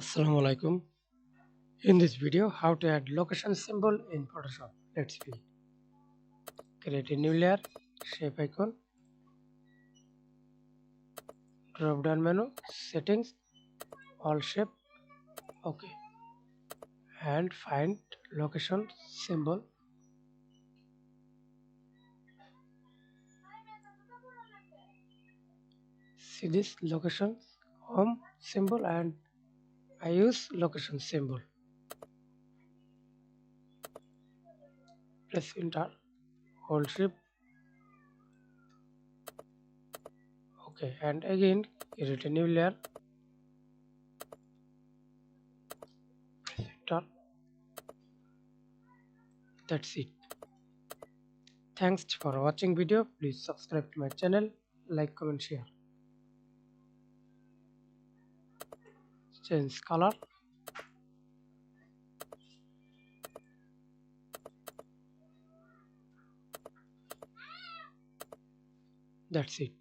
Assalamu alaikum. In this video, how to add location symbol in Photoshop. Let's see. Create a new layer, shape icon, drop down menu, settings, all shape, OK, and find location symbol. See this location home symbol, and I use location symbol. Press enter, hold shift, OK, and again create a new layer, press enter. That's it. Thanks for watching video. Please subscribe to my channel, like, comment, share. Change color. That's it.